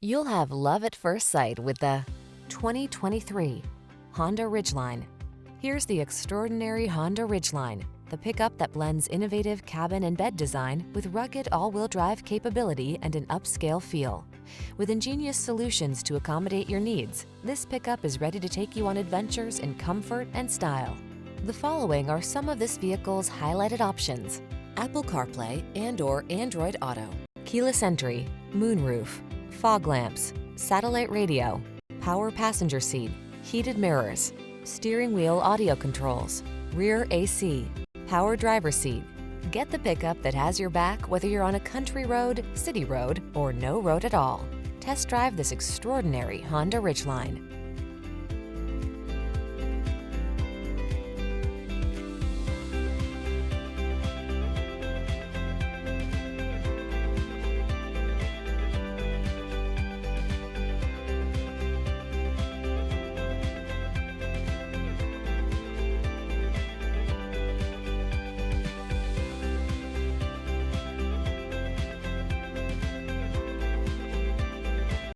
You'll have love at first sight with the 2023 Honda Ridgeline. Here's the extraordinary Honda Ridgeline, the pickup that blends innovative cabin and bed design with rugged all-wheel drive capability and an upscale feel. With ingenious solutions to accommodate your needs, this pickup is ready to take you on adventures in comfort and style. The following are some of this vehicle's highlighted options: Apple CarPlay and/or Android Auto, keyless entry, moonroof, fog lamps, satellite radio, power passenger seat, heated mirrors, steering wheel audio controls, rear AC, power driver seat. Get the pickup that has your back whether you're on a country road, city road, or no road at all. Test drive this extraordinary Honda Ridgeline.